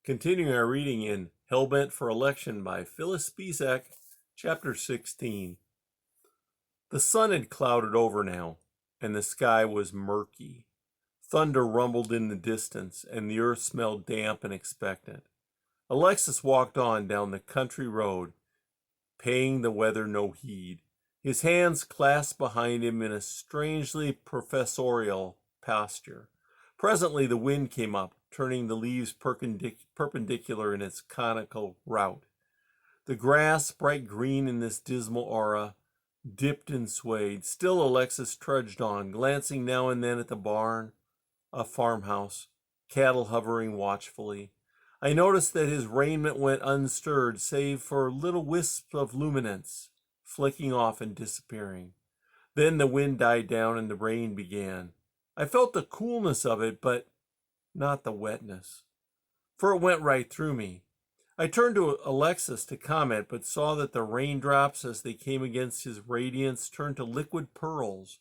Continuing our reading in Hellbent for Election by Phyllis Speshock, Chapter 16. The sun had clouded over now, and the sky was murky. Thunder rumbled in the distance, and the earth smelled damp and expectant. Alexis walked on down the country road, paying the weather no heed, his hands clasped behind him in a strangely professorial posture. Presently the wind came up, turning the leaves perpendicular in its conical route. The grass, bright green in this dismal aura, dipped and swayed. Still Alexis trudged on, glancing now and then at the barn, a farmhouse, cattle hovering watchfully. I noticed that his raiment went unstirred, save for little wisps of luminance, flicking off and disappearing. Then the wind died down and the rain began. I felt the coolness of it, but not the wetness, for it went right through me. I turned to Alexis to comment, but saw that the raindrops, as they came against his radiance, turned to liquid pearls,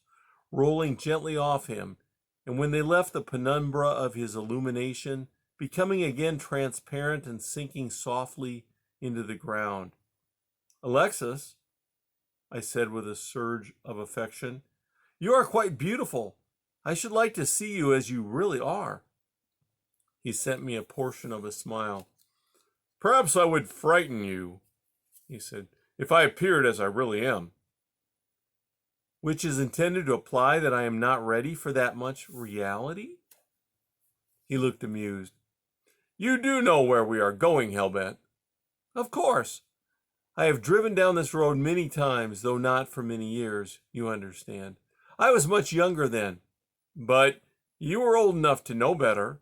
rolling gently off him, and when they left the penumbra of his illumination, becoming again transparent and sinking softly into the ground. "Alexis," I said with a surge of affection, "you are quite beautiful. I should like to see you as you really are." He sent me a portion of a smile. "Perhaps I would frighten you," he said, "if I appeared as I really am." "Which is intended to imply that I am not ready for that much reality?" He looked amused. "You do know where we are going, Hellbent?" "Of course. I have driven down this road many times, though not for many years, you understand. I was much younger then." "But you were old enough to know better."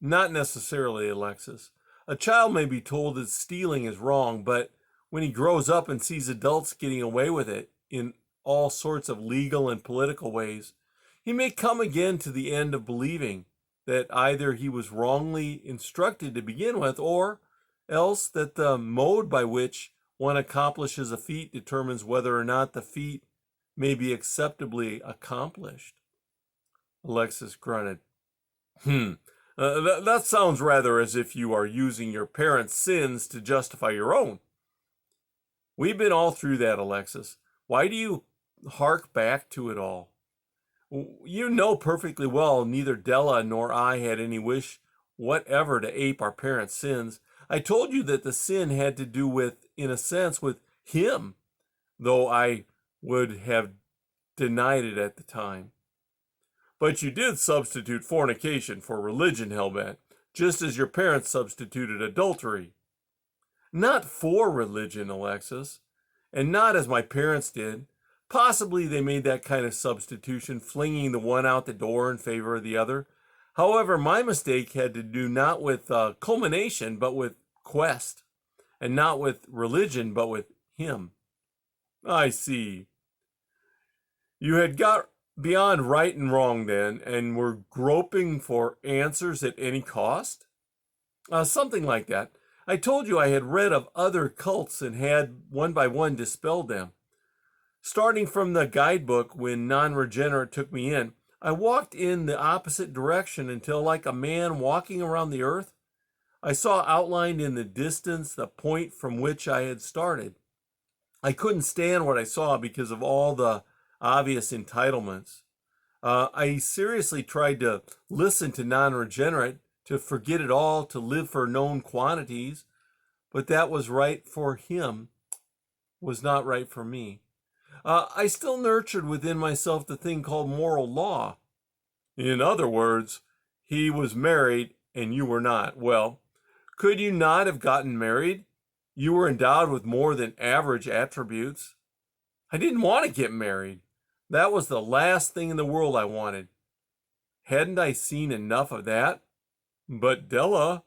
"Not necessarily, Alexis. A child may be told that stealing is wrong, but when he grows up and sees adults getting away with it in all sorts of legal and political ways, he may come again to the end of believing that either he was wrongly instructed to begin with, or else that the mode by which one accomplishes a feat determines whether or not the feat may be acceptably accomplished." Alexis grunted. That sounds rather as if you are using your parents' sins to justify your own." "We've been all through that, Alexis. Why do you hark back to it all? You know perfectly well neither Della nor I had any wish whatever to ape our parents' sins. I told you that the sin had to do with, in a sense, with him, though I would have denied it at the time." "But you did substitute fornication for religion, Hellbent, just as your parents substituted adultery." "Not for religion, Alexis, and not as my parents did. Possibly they made that kind of substitution, flinging the one out the door in favor of the other. However, my mistake had to do not with culmination, but with quest, and not with religion, but with him." "I see. You had got beyond right and wrong then, and were groping for answers at any cost?" Something like that. I told you I had read of other cults and had one by one dispelled them. Starting from the guidebook when non-regenerate took me in, I walked in the opposite direction until, like a man walking around the earth, I saw outlined in the distance the point from which I had started. I couldn't stand what I saw because of all the obvious entitlements. I seriously tried to listen to non-regenerate, to forget it all, to live for known quantities, but that was right for him, was not right for me. I still nurtured within myself the thing called moral law. "In other words, he was married and you were not. Well, could you not have gotten married? You were endowed with more than average attributes." "I didn't want to get married. That was the last thing in the world I wanted." "Hadn't I seen enough of that?" "But Della—"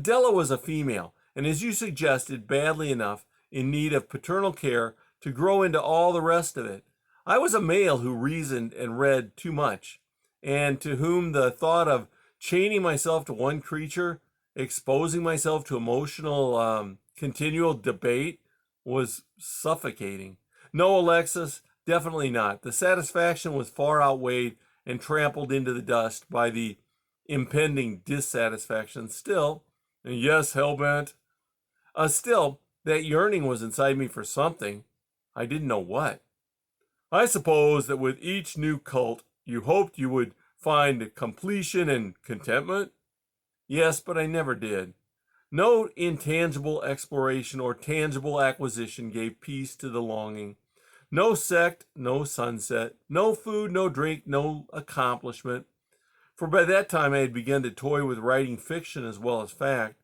Della was a female, and as you suggested, badly enough in need of paternal care to grow into all the rest of it. I was a male who reasoned and read too much, and to whom the thought of chaining myself to one creature, exposing myself to emotional, continual debate, was suffocating. No, Alexis, definitely not. The satisfaction was far outweighed and trampled into the dust by the impending dissatisfaction. Still, Yes, Hellbent. Still, that yearning was inside me for something. I didn't know what. I suppose that with each new cult, you hoped you would find completion and contentment? Yes, but I never did. No intangible exploration or tangible acquisition gave peace to the longing. No sect, no sunset, no food, no drink, no accomplishment. For by that time I had begun to toy with writing fiction as well as fact.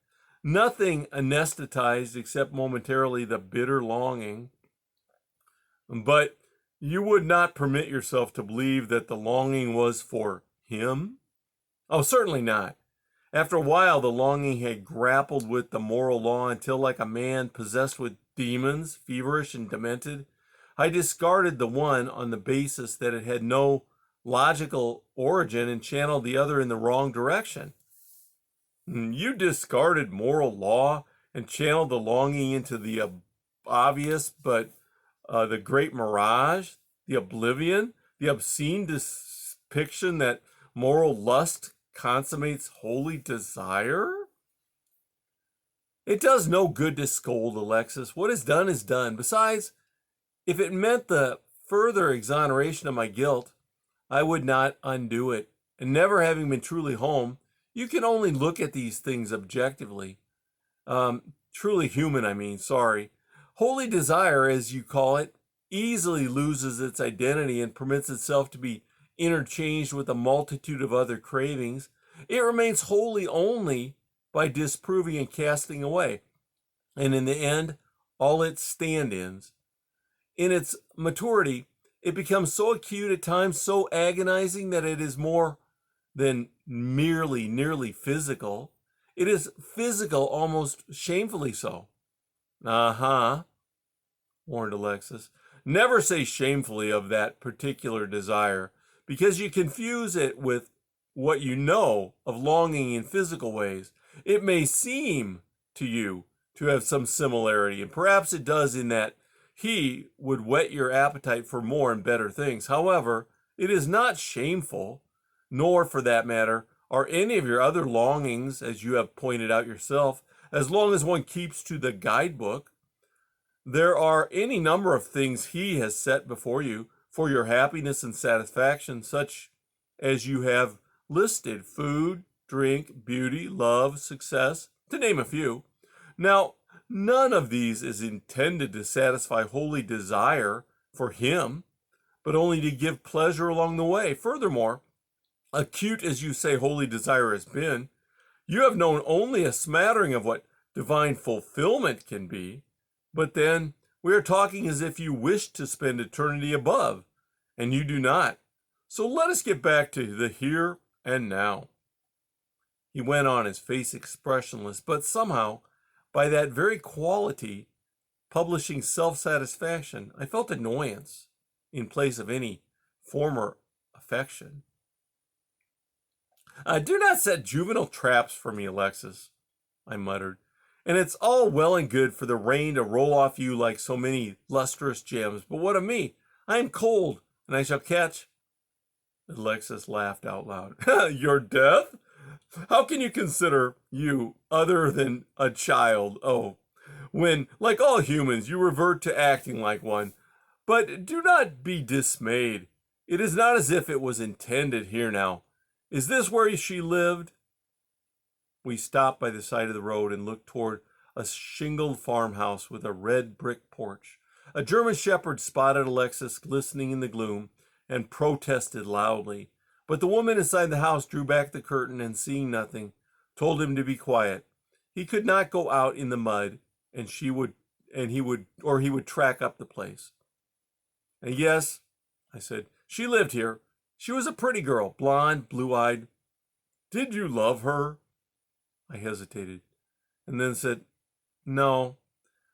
Nothing anesthetized except momentarily the bitter longing. But you would not permit yourself to believe that the longing was for him? Oh, certainly not. After a while, the longing had grappled with the moral law until, like a man possessed with demons, feverish and demented, I discarded the one on the basis that it had no logical origin and channeled the other in the wrong direction. You discarded moral law and channeled the longing into the obvious, but the great mirage, the oblivion, the obscene depiction that moral lust consummates holy desire? It does no good to scold, Alexis. What is done is done. Besides, if it meant the further exoneration of my guilt, I would not undo it. And never having been truly home, you can only look at these things objectively. Truly human, I mean, sorry. Holy desire, as you call it, easily loses its identity and permits itself to be interchanged with a multitude of other cravings. It remains holy only by disproving and casting away. And in the end, all its stand-ins. In its maturity, it becomes so acute at times, so agonizing that it is more than merely nearly physical. It is physical, almost shamefully so. Uh-huh, warned Alexis. Never say shamefully of that particular desire, because you confuse it with what you know of longing in physical ways. It may seem to you to have some similarity, and perhaps it does in that he would whet your appetite for more and better things. However, it is not shameful, nor, for that matter, are any of your other longings, as you have pointed out yourself, as long as one keeps to the guidebook. There are any number of things he has set before you for your happiness and satisfaction, such as you have listed: food, drink, beauty, love, success, to name a few. Now, none of these is intended to satisfy holy desire for him, but only to give pleasure along the way. Furthermore, acute as you say holy desire has been, you have known only a smattering of what divine fulfillment can be. But then we are talking as if you wished to spend eternity above, and you do not. So let us get back to the here and now. He went on, his face expressionless, but somehow, by that very quality, publishing self-satisfaction, I felt annoyance in place of any former affection. Do not set juvenile traps for me, Alexis, I muttered. And it's all well and good for the rain to roll off you like so many lustrous gems, but what of me? I am cold, and I shall catch... Alexis laughed out loud. Your death? How can you consider you other than a child? Oh, when, like all humans, you revert to acting like one. But do not be dismayed. It is not as if it was intended here now. Is this where she lived? We stopped by the side of the road and looked toward a shingled farmhouse with a red brick porch. A German shepherd spotted Alexis glistening in the gloom and protested loudly. But the woman inside the house drew back the curtain and, seeing nothing, told him to be quiet. He could not go out in the mud, and he would track up the place. And yes, I said, she lived here. She was a pretty girl, blonde, blue-eyed. Did you love her? I hesitated, and then said, no,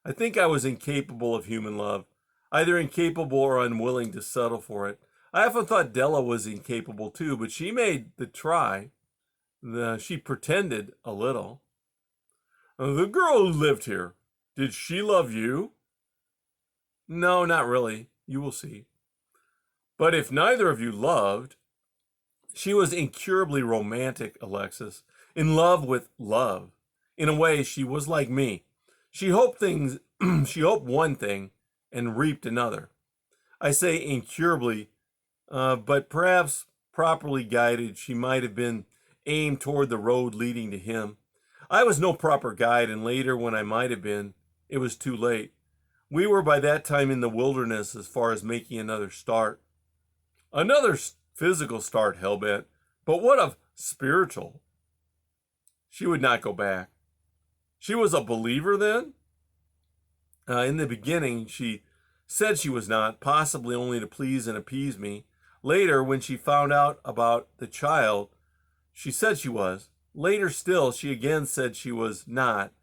I think I was incapable of human love, either incapable or unwilling to settle for it. I often thought Della was incapable too, but she made the try. She pretended a little. The girl who lived here, did she love you? No, not really. You will see. But if neither of you loved, she was incurably romantic, Alexis, in love with love, In a way, she was like me. She hoped she hoped one thing and reaped another. I say incurably, but perhaps properly guided, she might have been aimed toward the road leading to him. I was no proper guide, and later, when I might have been, it was too late. We were by that time in the wilderness as far as making another start. Another physical start, Hellbent, but what of spiritual? She would not go back. She was a believer then? In the beginning, she said she was not, possibly only to please and appease me. Later, when she found out about the child, she said she was. Later still, she again said she was not.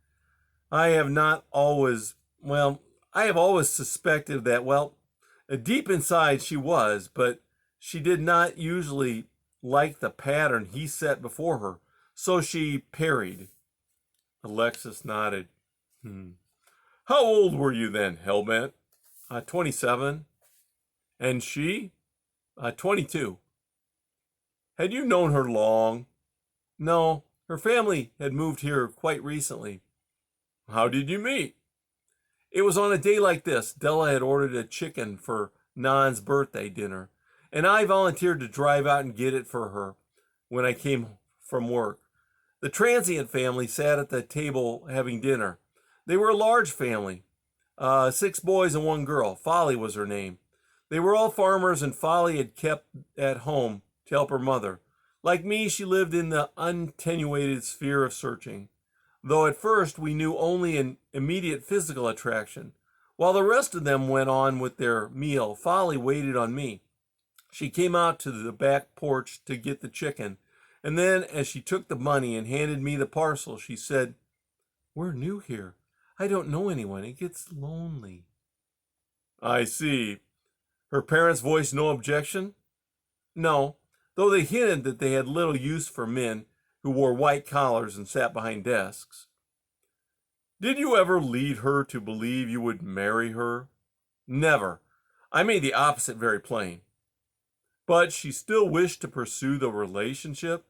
I have always suspected that, deep inside she was, but she did not usually like the pattern he set before her, so she parried. Alexis nodded. How old were you then, Hellbent? 27. And she? 22. Had you known her long? No, her family had moved here quite recently. How did you meet? It was on a day like this. Della had ordered a chicken for Nan's birthday dinner, and I volunteered to drive out and get it for her when I came from work. The transient family sat at the table having dinner. They were a large family, 6 boys and 1 girl. Folly was her name. They were all farmers, and Folly had kept at home to help her mother. Like me, she lived in the untenuated sphere of searching, though at first we knew only an immediate physical attraction. While the rest of them went on with their meal, Folly waited on me. She came out to the back porch to get the chicken, and then as she took the money and handed me the parcel, she said, "We're new here. I don't know anyone. It gets lonely." I see. Her parents voiced no objection? No, though they hinted that they had little use for men who wore white collars and sat behind desks. Did you ever lead her to believe you would marry her? Never. I made the opposite very plain. But she still wished to pursue the relationship?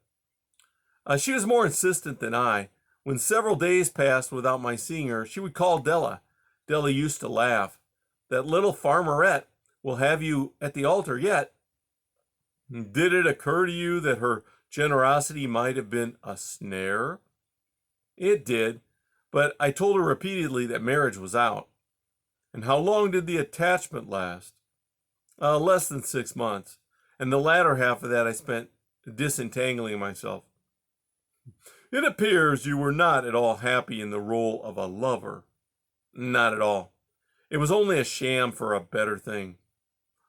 She was more insistent than I. When several days passed without my seeing her, she would call Della. Della used to laugh. That little farmerette will have you at the altar yet. Did it occur to you that her generosity might have been a snare? It did, but I told her repeatedly that marriage was out. And how long did the attachment last? Less than 6 months, and the latter half of that I spent disentangling myself. It appears you were not at all happy in the role of a lover. Not at all. It was only a sham for a better thing.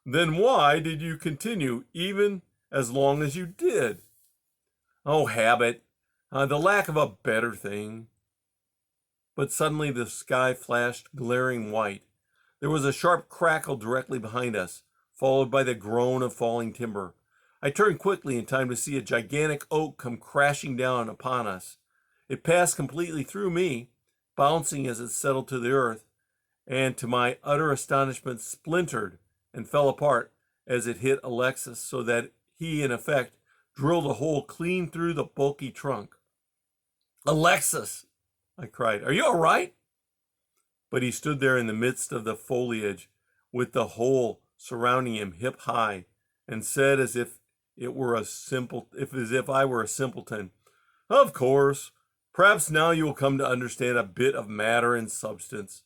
Then why did you continue even as long as you did? Oh, habit. The lack of a better thing. But suddenly the sky flashed glaring white. There was a sharp crackle directly behind us, followed by the groan of falling timber. I turned quickly in time to see a gigantic oak come crashing down upon us. It passed completely through me, bouncing as it settled to the earth, and to my utter astonishment splintered and fell apart as it hit Alexis, so that he, in effect, drilled a hole clean through the bulky trunk. "Alexis!" I cried. "Are you all right?" But he stood there in the midst of the foliage, with the hole surrounding him hip high, and said as if I were a simpleton, "Of course. Perhaps now you will come to understand a bit of matter and substance."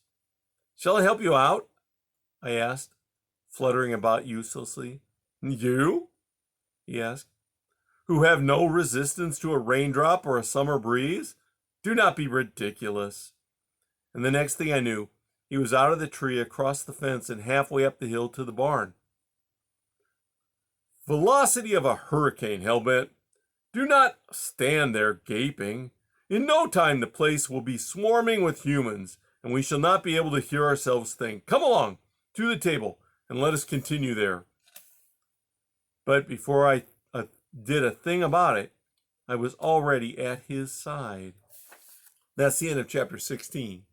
"Shall I help you out?" I asked, fluttering about uselessly. "You?" he asked. "Who have no resistance to a raindrop or a summer breeze? Do not be ridiculous." And the next thing I knew, he was out of the tree, across the fence, and halfway up the hill to the barn. Velocity of a hurricane, Hellbent. Do not stand there gaping. In no time the place will be swarming with humans, and we shall not be able to hear ourselves think. Come along to the table, and let us continue there. But before I did a thing about it, I was already at his side. That's the end of chapter 16.